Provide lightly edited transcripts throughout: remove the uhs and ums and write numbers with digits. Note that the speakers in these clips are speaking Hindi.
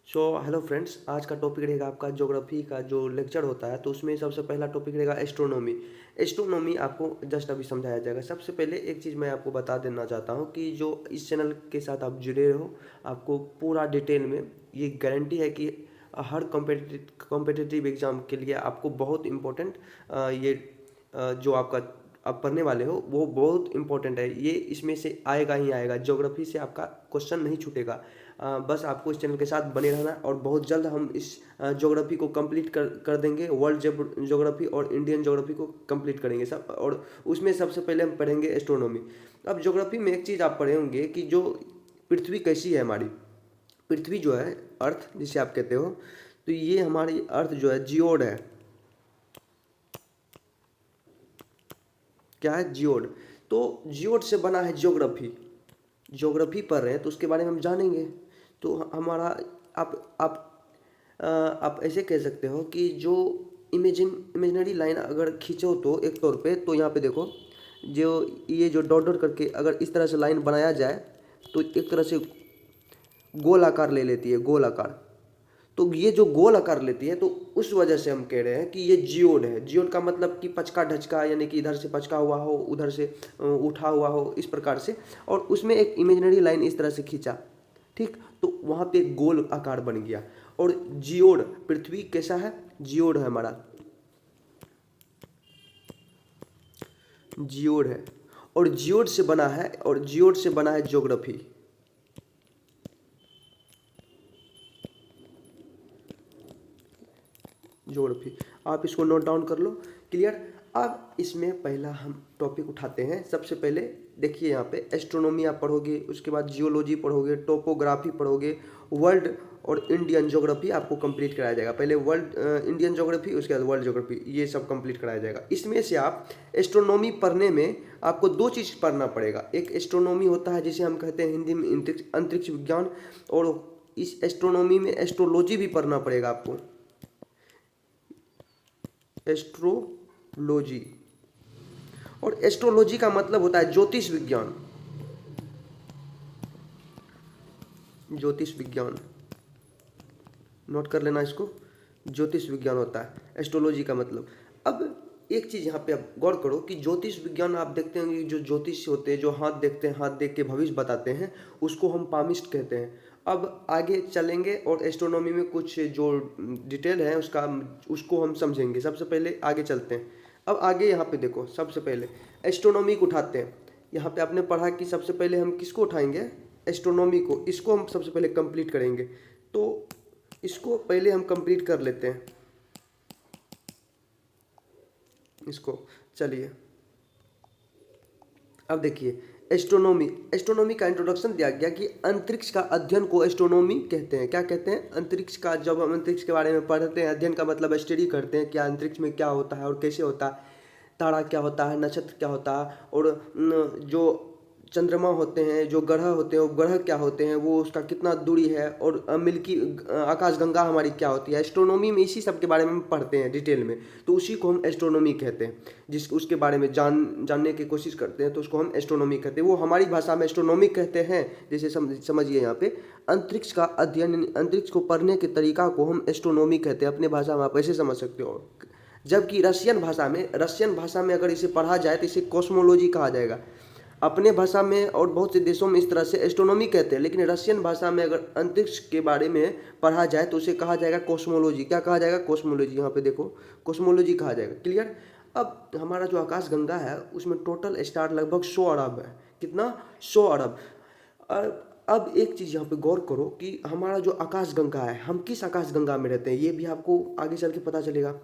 हेलो फ्रेंड्स, आज का टॉपिक रहेगा आपका ज्योग्राफी का जो लेक्चर होता है। तो उसमें सबसे पहला टॉपिक रहेगा एस्ट्रोनॉमी। एस्ट्रोनॉमी आपको जस्ट अभी समझाया जाएगा। सबसे पहले एक चीज़ मैं आपको बता देना चाहता हूँ कि जो इस चैनल के साथ आप जुड़े हो, आपको पूरा डिटेल में ये गारंटी है कि हर कॉम्पिटिटिव एग्ज़ाम के लिए आपको बहुत इम्पोर्टेंट ये जो आपका आप पढ़ने वाले हो वो बहुत इंपॉर्टेंट है। ये इसमें से आएगा ही आएगा, ज्योग्राफी से आपका क्वेश्चन नहीं छूटेगा। बस आपको इस चैनल के साथ बने रहना है और बहुत जल्द हम इस ज्योग्राफी को कंप्लीट कर देंगे। वर्ल्ड ज्योग्राफी और इंडियन ज्योग्राफी को कंप्लीट करेंगे सब, और उसमें सबसे पहले हम पढ़ेंगे एस्ट्रोनॉमी। अब ज्योग्राफी में एक चीज़ आप पढ़े होंगे कि जो पृथ्वी कैसी है हमारी। पृथ्वी जो है, अर्थ जिसे आप कहते हो, तो ये हमारी अर्थ जो है जियोड है। क्या है? जियोड। तो जियोड से बना है ज्योग्राफी। ज्योग्राफी पढ़ रहे हैं तो उसके बारे में हम जानेंगे। तो हमारा आप आप ऐसे कह सकते हो कि जो इमेजिनरी लाइन अगर खींचो तो एक तौर पे, तो यहाँ पे देखो, जो ये जो डॉट डॉट करके अगर इस तरह से लाइन बनाया जाए तो एक तरह से गोल आकार ले लेती है, गोल आकार। तो ये जो गोल आकार लेती है, तो उस वजह से हम कह रहे हैं कि ये जियोड है। जियोड का मतलब कि पचका ढचका, यानी कि इधर से पचका हुआ हो, उधर से उठा हुआ हो, इस प्रकार से। और उसमें एक इमेजिनरी लाइन इस तरह से खींचा, ठीक, तो वहाँ पे एक गोल आकार बन गया। और जियोड, पृथ्वी कैसा है? जियोड है हमारा, जियोड है। और जियोड से बना है, और जियोड से बना है ज्योग्राफी। ज्योग्राफी, आप इसको नोट डाउन कर लो। क्लियर? अब इसमें पहला हम टॉपिक उठाते हैं। सबसे पहले देखिए, यहाँ पे एस्ट्रोनॉमी आप पढ़ोगे, उसके बाद जियोलॉजी पढ़ोगे, टोपोग्राफी पढ़ोगे, वर्ल्ड और इंडियन ज्योग्राफी आपको कंप्लीट कराया जाएगा। पहले वर्ल्ड इंडियन ज्योग्राफी, उसके बाद वर्ल्ड ज्योग्राफी, ये सब कंप्लीट कराया जाएगा। इसमें से आप एस्ट्रोनॉमी पढ़ने में आपको दो चीज़ पढ़ना पड़ेगा। एक एस्ट्रोनॉमी होता है जिसे हम कहते हैं हिंदी में अंतरिक्ष विज्ञान, और इस एस्ट्रोनॉमी में एस्ट्रोलॉजी भी पढ़ना पड़ेगा आपको, एस्ट्रोलॉजी। और एस्ट्रोलॉजी का मतलब होता है ज्योतिष विज्ञान, ज्योतिष विज्ञान, नोट कर लेना इसको। ज्योतिष विज्ञान होता है एस्ट्रोलॉजी का मतलब। अब एक चीज़ यहाँ पे आप गौर करो कि ज्योतिष विज्ञान आप देखते हैं कि जो ज्योतिष होते हैं, जो हाथ देखते हैं, हाथ देख के भविष्य बताते हैं, उसको हम पामिस्ट कहते हैं। अब आगे चलेंगे और एस्ट्रोनॉमी में कुछ जो डिटेल है उसका, उसको हम समझेंगे। सबसे पहले आगे चलते हैं। अब आगे यहाँ पे देखो, सबसे पहले एस्ट्रोनॉमी को उठाते हैं। यहाँ पे आपने पढ़ा कि सबसे पहले हम किसको उठाएंगे? एस्ट्रोनॉमी को। इसको हम सबसे पहले कंप्लीट करेंगे। तो इसको पहले हम कंप्लीट कर लेते हैं, इसको। चलिए, अब देखिए, एस्ट्रोनॉमी। एस्ट्रोनॉमी का इंट्रोडक्शन दिया गया कि अंतरिक्ष का अध्ययन को एस्ट्रोनॉमी कहते हैं। क्या कहते हैं? अंतरिक्ष का। जब हम अंतरिक्ष के बारे में पढ़ते हैं, अध्ययन का मतलब स्टडी करते हैं, क्या अंतरिक्ष में क्या होता है और कैसे होता है, तारा क्या होता है, नक्षत्र क्या होता है, और जो चंद्रमा होते हैं, जो ग्रह होते हैं, वो ग्रह क्या होते हैं, वो उसका कितना दूरी है, और मिल्की आकाशगंगा हमारी क्या होती है। एस्ट्रोनॉमी में इसी सब के बारे में हम पढ़ते हैं डिटेल में, तो उसी को हम एस्ट्रोनॉमी कहते हैं। उसके बारे में जानने की कोशिश करते हैं तो उसको हम एस्ट्रोनॉमी कहते हैं। वो हमारी भाषा में एस्ट्रोनॉमी कहते हैं। जैसे समझिए यहाँ पे, अंतरिक्ष का अध्ययन, अंतरिक्ष को पढ़ने के तरीका को हम एस्ट्रोनॉमी कहते हैं। अपने भाषा में आप ऐसे समझ सकते हो। जबकि रशियन भाषा में अगर इसे पढ़ा जाए तो इसे कॉस्मोलॉजी कहा जाएगा। अपने भाषा में और बहुत से देशों में इस तरह से एस्ट्रोनॉमी कहते हैं, लेकिन रशियन भाषा में अगर अंतरिक्ष के बारे में पढ़ा जाए तो उसे कहा जाएगा कॉस्मोलॉजी। क्या कहा जाएगा? कॉस्मोलॉजी। यहाँ पे देखो, कॉस्मोलॉजी कहा जाएगा। क्लियर? अब हमारा जो आकाश गंगा है उसमें टोटल स्टार लगभग 100 अरब है। कितना? 100 अरब। अब एक चीज़ यहाँ पे गौर करो कि हमारा जो आकाश गंगा है, हम किस आकाश गंगा में रहते हैं, ये भी आपको आगे चल के पता चलेगा।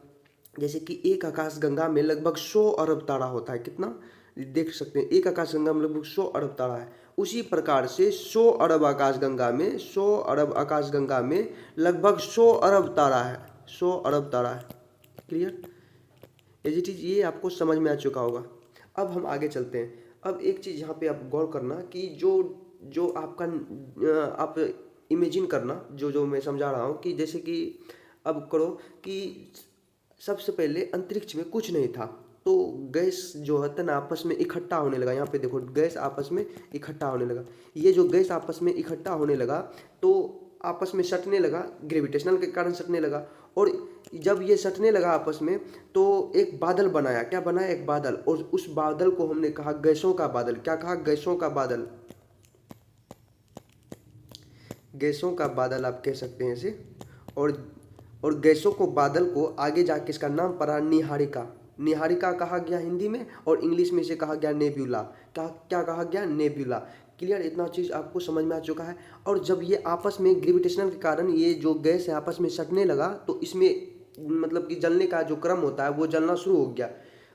जैसे कि एक आकाश गंगा में लगभग 100 अरब तारा होता है। कितना? देख सकते हैं, एक आकाश गंगा में लगभग 100 अरब तारा है। उसी प्रकार से 100 अरब आकाश गंगा में, 100 अरब आकाश गंगा में लगभग 100 अरब तारा है। 100 अरब तारा है। क्लियर? ये चीज़ ये आपको समझ में आ चुका होगा। अब हम आगे चलते हैं। अब एक चीज़ यहाँ पे आप गौर करना कि जो जो आपका आप इमेजिन करना, जो जो मैं समझा रहा हूँ, कि जैसे कि अब करो कि सबसे पहले अंतरिक्ष में कुछ नहीं था, तो गैस जो है ना आपस में इकट्ठा होने लगा। यहाँ पे देखो, गैस आपस में इकट्ठा होने लगा। ये जो गैस आपस में इकट्ठा होने लगा, तो आपस में सटने लगा, ग्रेविटेशनल के कारण सटने लगा, और जब ये सटने लगा आपस में तो एक बादल बनाया। क्या बनाया? एक बादल। और उस बादल को हमने कहा गैसों का बादल। क्या कहा? गैसों का बादल। गैसों का बादल आप कह सकते हैं इसे। और और गैसों को बादल को आगे जाके इसका नाम पड़ा निहारिका। निहारिका कहा गया हिंदी में, और इंग्लिश में इसे कहा गया नेब्यूला। क्या क्या कहा गया? नेब्यूला। क्लियर? इतना चीज़ आपको समझ में आ चुका है। और जब ये आपस में ग्रेविटेशनल के कारण ये जो गैस है आपस में सटने लगा तो इसमें मतलब कि जलने का जो क्रम होता है वो जलना शुरू हो गया।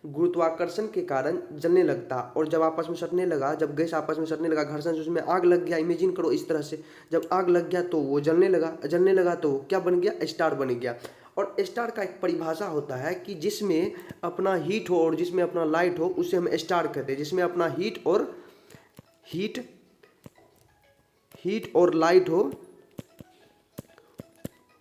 गुरुत्वाकर्षण के कारण जलने लगता, और जब आपस में सटने लगा, जब गैस आपस में सटने लगा, घर्षण से उसमें आग लग गया। इमेजिन करो इस तरह से, जब आग लग गया तो वो जलने लगा। जलने लगा तो क्या बन गया? स्टार बन गया। और स्टार का एक परिभाषा होता है कि जिसमें अपना हीट हो और जिसमें अपना लाइट हो उसे हम स्टार कहते हैं। जिसमें अपना हीट और लाइट हो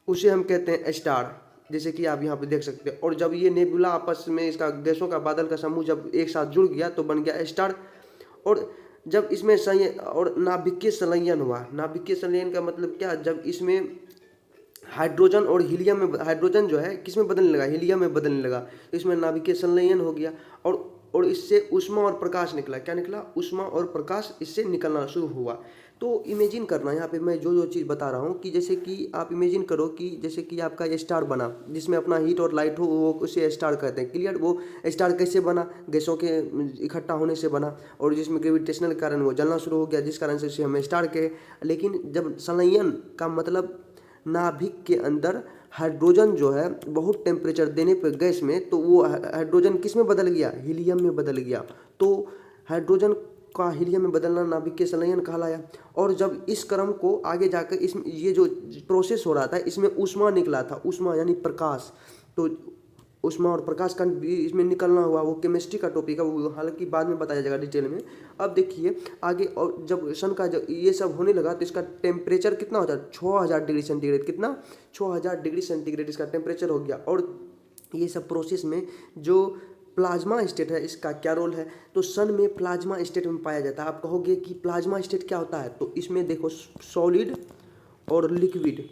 उसे हम कहते हैं स्टार, जैसे कि आप यहाँ पे देख सकते हैं। और जब ये नेबुला आपस में इसका गैसों का बादल का समूह जब एक साथ जुड़ गया तो बन गया स्टार। और जब इसमें और नाभिकीय संलयन हुआ। नाभिकीय संलयन का मतलब क्या? जब इसमें हाइड्रोजन और हीलियम में, हाइड्रोजन जो है किस में बदलने लगा? हीलियम में बदलने लगा। इसमें नाभिकीय संलयन हो गया, और इससे ऊष्मा और प्रकाश निकला। क्या निकला? ऊष्मा और प्रकाश इससे निकलना शुरू हुआ। तो इमेजिन करना यहाँ पे मैं जो चीज़ बता रहा हूँ कि जैसे कि आप इमेजिन करो कि जैसे कि आपका ये स्टार बना जिसमें अपना हीट और लाइट हो, वो उसे स्टार कहते हैं। क्लियर? वो स्टार कैसे बना? गैसों के इकट्ठा होने से बना, और जिसमें ग्रेविटेशनल के कारण वो जलना शुरू हो गया, जिस कारण से उसे हम स्टार कहे। लेकिन जब संलयन का मतलब नाभिक के अंदर हाइड्रोजन जो है बहुत टेम्परेचर देने पर गैस में, तो वो हाइड्रोजन किस में बदल गया? हीलियम में बदल गया। तो हाइड्रोजन का हीलियम में बदलना नाभिकीय संलयन कहलाया। और जब इस क्रम को आगे जाकर इसमें ये जो प्रोसेस हो रहा था इसमें ऊष्मा निकला था। ऊष्मा यानी प्रकाश। तो ऊष्मा और प्रकाश का भी इसमें निकलना हुआ। वो केमिस्ट्री का टॉपिक है, वो हालांकि बाद में बताया जाएगा डिटेल में। अब देखिए आगे, और जब सन का जब ये सब होने लगा तो इसका टेम्परेचर कितना होता है? 6000 डिग्री सेंटीग्रेड। कितना? 6000 डिग्री सेंटीग्रेड इसका टेम्परेचर हो गया। और ये सब प्रोसेस में जो प्लाज्मा स्टेट है इसका क्या रोल है? तो सन में प्लाज्मा स्टेट में पाया जाता है। आप कहोगे कि प्लाज्मा स्टेट क्या होता है? तो इसमें देखो सॉलिड और लिक्विड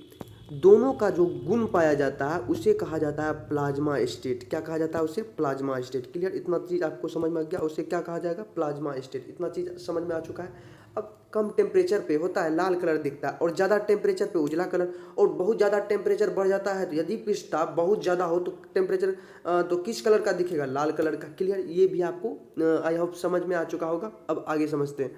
दोनों का जो गुण पाया जाता है उसे कहा जाता है प्लाज्मा स्टेट। क्या कहा जाता है उसे? Plasma state. क्लियर? इतना चीज़ आपको समझ में आ गया? उसे क्या कहा जाएगा? Plasma state. इतना चीज़ समझ में आ चुका है। अब कम टेम्परेचर पे होता है लाल कलर दिखता है, और ज़्यादा टेम्परेचर पे उजला कलर, और बहुत ज़्यादा टेम्परेचर बढ़ जाता है तो यदि पृष्ठताप बहुत ज़्यादा हो तो टेम्परेचर तो किस कलर का दिखेगा? लाल कलर का। क्लियर? ये भी आपको आई होप समझ में आ चुका होगा। अब आगे समझते हैं।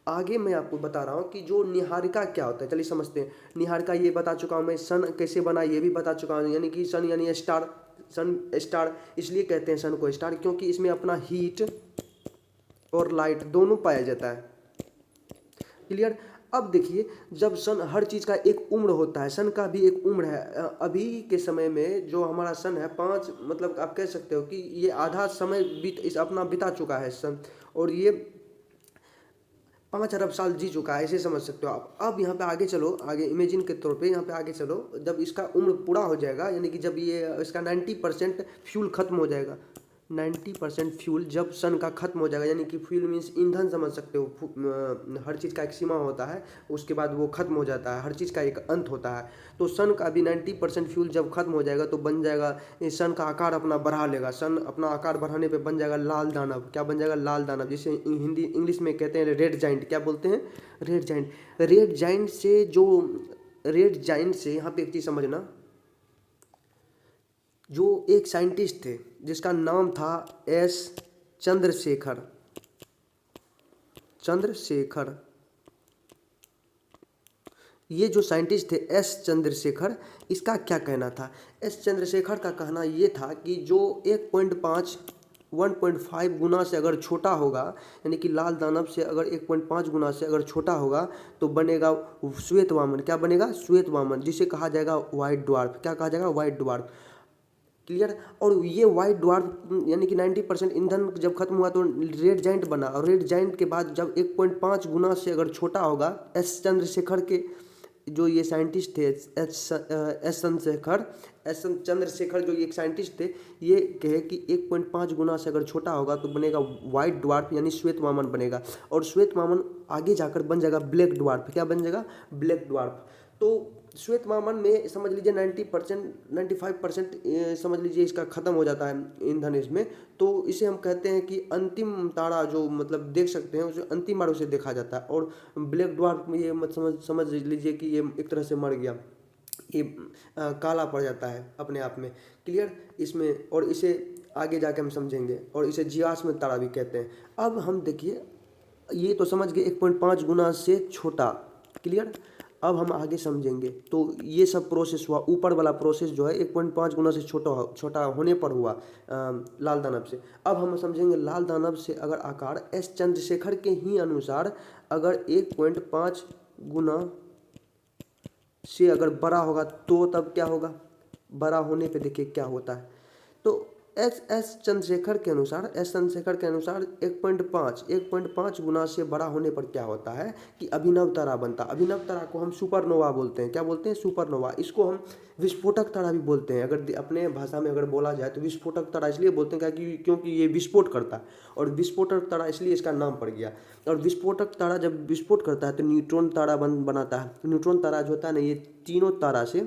आगे मैं आपको बता रहा हूँ कि जो निहारिका क्या होता है। चलिए समझते हैं। निहारिका ये बता चुका हूँ मैं। सन कैसे बना ये भी बता चुका हूँ। यानी कि सन यानी स्टार। सन स्टार इसलिए कहते हैं सन को स्टार क्योंकि इसमें अपना हीट और लाइट दोनों पाया जाता है। क्लियर? अब देखिए, जब सन, हर चीज़ का एक उम्र होता है। सन का भी एक उम्र है। अभी के समय में जो हमारा सन है 5, मतलब आप कह सकते हो कि ये आधा समय अपना बिता चुका है सन, और ये 5 अरब साल जी चुका है, ऐसे समझ सकते हो आप। अब यहाँ पे आगे चलो, आगे इमेजिन के तौर पे यहाँ पे आगे चलो। जब इसका उम्र पूरा हो जाएगा, यानी कि जब ये इसका 90% फ्यूल खत्म हो जाएगा, 90% फ्यूल जब सन का खत्म हो जाएगा, यानी कि फ्यूल मीन्स ईंधन समझ सकते हो। हर चीज़ का एक सीमा होता है, उसके बाद वो खत्म हो जाता है। हर चीज़ का एक अंत होता है। तो सन का भी 90% फ्यूल जब खत्म हो जाएगा तो बन जाएगा, सन का आकार अपना बढ़ा लेगा। सन अपना आकार बढ़ाने पे बन जाएगा लाल दानव। क्या बन जाएगा? लाल दानव, जिसे हिंदी इंग्लिश में कहते हैं रेड जाइंट। क्या बोलते हैं? Red giant. रेड जाइंट से यहाँ पे एक चीज़ समझना, जो एक साइंटिस्ट थे जिसका नाम था एस चंद्रशेखर। ये जो साइंटिस्ट थे एस चंद्रशेखर, इसका क्या कहना था? एस चंद्रशेखर का कहना ये था कि जो 1.5 गुना से अगर छोटा होगा, यानी कि लाल दानव से अगर 1.5 गुना से अगर छोटा होगा तो बनेगा श्वेत वामन। क्या बनेगा? श्वेत वामन, जिसे कहा जाएगा व्हाइट ड्वार्फ। क्या कहा जाएगा? White dwarf. क्लियर? और ये व्हाइट ड्वार्फ यानी कि 90% ईंधन जब खत्म हुआ तो रेड जाइंट बना, और रेड जाइंट के बाद जब 1.5 गुना से अगर छोटा होगा, एस चंद्रशेखर के जो ये साइंटिस्ट थे, एस चंद्रशेखर जो एक साइंटिस्ट थे, ये कहे कि 1.5 गुना से अगर छोटा होगा तो बनेगा व्हाइट ड्वार्फ, यानी श्वेत वामन बनेगा। और श्वेत वामन आगे जाकर बन जाएगा ब्लैक ड्वार्फ। क्या बन जाएगा? Black dwarf. तो श्वेत महामंडल में समझ लीजिए 90% 95% समझ लीजिए इसका ख़त्म हो जाता है ईंधन इसमें। तो इसे हम कहते हैं कि अंतिम तारा जो मतलब देख सकते हैं उसे अंतिम बार उसे देखा जाता है। और ब्लैक ड्वार्फ में ये मत समझ लीजिए कि ये एक तरह से मर गया, ये काला पड़ जाता है अपने आप में। क्लियर इसमें, और इसे आगे जाके हम समझेंगे। और इसे जीवाश्म तारा भी कहते हैं। अब हम देखिए, ये तो समझ गए 1.5 गुना से छोटा। क्लियर, अब हम आगे समझेंगे। तो ये सब प्रोसेस हुआ, ऊपर वाला प्रोसेस जो है 1.5 गुना से छोटा होने पर हुआ लाल दानव से। अब हम समझेंगे लाल दानव से अगर आकार एस चंद्रशेखर के ही अनुसार अगर 1.5 गुना से अगर बड़ा होगा तो तब क्या होगा, बड़ा होने पे देखिए क्या होता है। तो एस चंद्रशेखर के अनुसार 1.5 गुना से बड़ा होने पर क्या होता है कि अभिनव तारा बनता है। अभिनव तारा को हम सुपरनोवा बोलते हैं। क्या बोलते हैं? सुपरनोवा। इसको हम विस्फोटक तारा भी बोलते हैं। अगर अपने भाषा में अगर बोला जाए तो विस्फोटक तारा इसलिए बोलते हैं क्योंकि ये विस्फोट करता है, और विस्फोटक तारा इसलिए इसका नाम पड़ गया। और विस्फोटक तारा जब विस्फोट करता है तो न्यूट्रॉन तारा बनाता है। न्यूट्रॉन तारा जो होता है ना, ये तीनों तारा से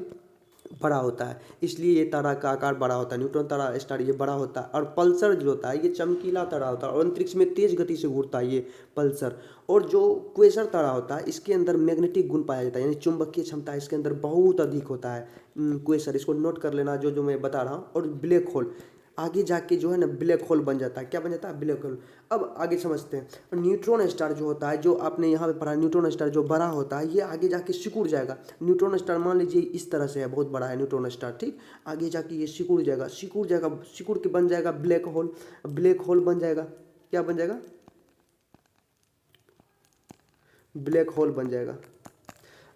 बड़ा होता है, इसलिए ये तारा का आकार बड़ा होता है। न्यूट्रॉन तारा स्टार ये बड़ा होता है। और पल्सर जो होता है ये चमकीला तारा होता है और अंतरिक्ष में तेज गति से घूरता है ये पल्सर। और जो क्वेसर तारा होता है इसके अंदर मैग्नेटिक गुण पाया जाता है, यानी चुंबकीय क्षमता इसके अंदर बहुत अधिक होता है। क्वेसर, इसको नोट कर लेना जो मैं बता रहा हूँ। और ब्लैक होल आगे जाके जो है ना ब्लैक होल बन जाता है। क्या बन जाता है? Black hole. अब आगे समझते हैं। न्यूट्रॉन स्टार जो होता है, जो आपने यहाँ पे पढ़ा, न्यूट्रॉन स्टार जो बड़ा होता है ये आगे जाके सिकुड़ जाएगा। न्यूट्रॉन स्टार मान लीजिए इस तरह से है, बहुत बड़ा है न्यूट्रॉन स्टार, ठीक। आगे जाके ये सिकुड़ जाएगा, सिकुड़ के बन जाएगा ब्लैक होल। ब्लैक होल बन जाएगा, क्या बन जाएगा? ब्लैक होल बन जाएगा।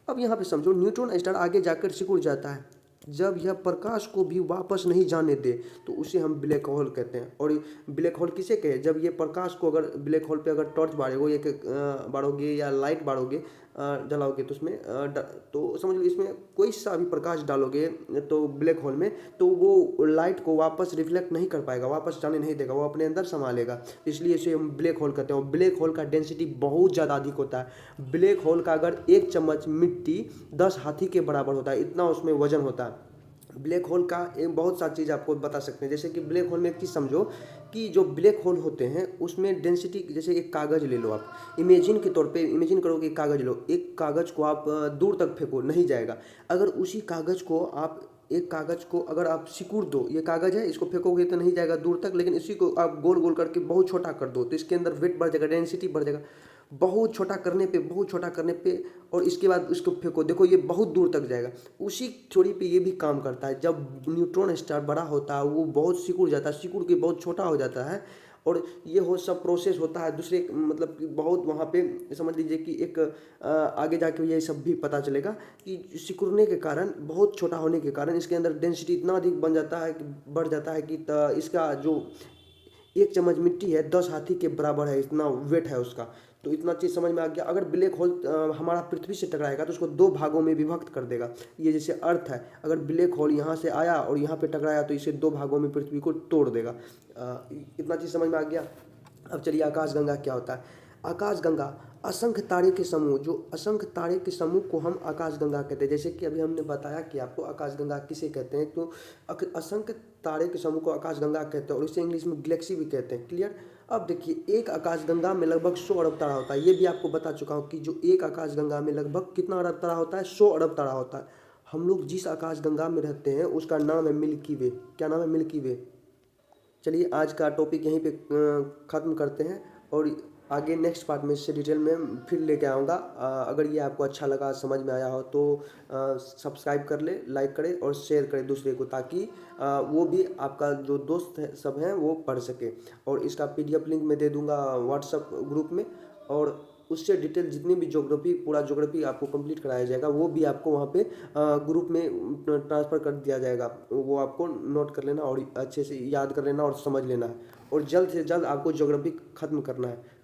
अब यहाँ पे समझो, न्यूट्रॉन स्टार आगे जाकर सिकुड़ जाता है। जब यह प्रकाश को भी वापस नहीं जाने दे तो उसे हम ब्लैक होल कहते हैं। और ब्लैक होल किसे कहे? जब ये प्रकाश को अगर ब्लैक होल पे अगर टॉर्च बारोगे या लाइट बारोगे, जलाओगे तो उसमें तो समझ लो इसमें कोई सा भी प्रकाश डालोगे तो ब्लैक होल में, तो वो लाइट को वापस रिफ्लेक्ट नहीं कर पाएगा, वापस जाने नहीं देगा, वो अपने अंदर समा लेगा। इसलिए इसे हम ब्लैक होल कहते हैं। और ब्लैक होल का डेंसिटी बहुत ज़्यादा अधिक होता है। ब्लैक होल का अगर 1 चम्मच मिट्टी 10 हाथी के बराबर होता है, इतना उसमें वजन होता है। ब्लैक होल का एक बहुत सा चीज़ आपको बता सकते हैं। जैसे कि ब्लैक होल में एक चीज़ समझो कि जो ब्लैक होल होते हैं उसमें डेंसिटी, जैसे एक कागज़ ले लो आप, इमेजिन के तौर पे इमेजिन करो कि एक कागज़ लो, एक कागज़ को आप दूर तक फेंको, नहीं जाएगा। अगर उसी कागज़ को आप एक कागज़ को अगर आप सिकुड़ दो, ये कागज़ है, इसको फेंकोगे तो नहीं जाएगा दूर तक, लेकिन इसी को आप गोल गोल करके बहुत छोटा कर दो तो इसके अंदर वेट बढ़ जाएगा, डेंसिटी बढ़ जाएगा। बहुत छोटा करने पे और इसके बाद उसको फेंको, देखो ये बहुत दूर तक जाएगा। उसी थ्योरी पे ये भी काम करता है। जब न्यूट्रॉन स्टार बड़ा होता है वो बहुत सिकुड़ जाता है, सिकुड़ के बहुत छोटा हो जाता है। और ये हो सब प्रोसेस होता है दूसरे, मतलब कि बहुत वहाँ पे समझ लीजिए कि एक आगे जाके ये सब भी पता चलेगा कि सिकुड़ने के कारण, बहुत छोटा होने के कारण इसके अंदर डेंसिटी इतना अधिक बन जाता है कि बढ़ जाता है कि इसका जो 1 चम्मच मिट्टी है 10 हाथी के बराबर है, इतना वेट है उसका। तो इतना चीज़ समझ में आ गया। अगर ब्लैक होल हमारा पृथ्वी से टकराएगा तो उसको 2 भागों में विभक्त कर देगा। ये जैसे अर्थ है, अगर ब्लैक होल यहाँ से आया और यहाँ पे टकराया तो इसे 2 भागों में पृथ्वी को तोड़ देगा। इतना चीज़ समझ में आ गया। अब चलिए आकाशगंगा क्या होता है। आकाशगंगा असंख्य तारे के समूह, जो असंख्य तारे के समूह को हम आकाशगंगा कहते हैं। जैसे कि अभी हमने बताया कि आपको आकाशगंगा किसे कहते हैं, तो असंख्य तारे के समूह को आकाशगंगा कहते हैं और इसे इंग्लिश में गैलेक्सी भी कहते हैं। क्लियर। अब देखिए, एक आकाशगंगा में लगभग 100 अरब तारा होता है। ये भी आपको बता चुका हूँ कि जो एक आकाशगंगा में लगभग कितना अरब तारा होता है? 100 अरब तारा होता है। हम लोग जिस आकाशगंगा में रहते हैं उसका नाम है मिल्की वे। क्या नाम है? मिल्की वे। चलिए आज का टॉपिक यहीं पे ख़त्म करते हैं और आगे नेक्स्ट पार्ट में इससे डिटेल में फिर लेके आऊँगा। अगर ये आपको अच्छा लगा, समझ में आया हो तो सब्सक्राइब कर ले, लाइक करें और शेयर करें दूसरे को, ताकि वो भी आपका जो दोस्त है सब हैं वो पढ़ सके। और इसका PDF लिंक मैं दे दूँगा व्हाट्सएप ग्रुप में, और उससे डिटेल जितनी भी ज्योग्राफी, पूरा ज्योग्राफी आपको कंप्लीट कराया जाएगा, वो भी आपको वहाँ पे ग्रुप में ट्रांसफ़र कर दिया जाएगा। वो आपको नोट कर लेना और अच्छे से याद कर लेना और समझ लेना है, और जल्द से जल्द आपको ज्योग्राफी ख़त्म करना है।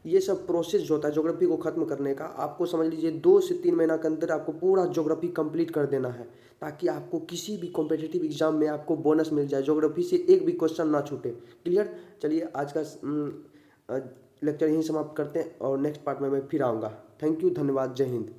ये सब प्रोसेस जो होता है ज्योग्राफी को ख़त्म करने का, आपको समझ लीजिए 2 से 3 महीना के अंदर आपको पूरा ज्योग्राफी कंप्लीट कर देना है, ताकि आपको किसी भी कॉम्पिटिटिव एग्जाम में आपको बोनस मिल जाए, ज्योग्राफी से एक भी क्वेश्चन ना छूटे। क्लियर। चलिए आज का लेक्चर यहीं समाप्त करते हैं और नेक्स्ट पार्ट में मैं फिर आऊँगा। थैंक यू, धन्यवाद, जय हिंद।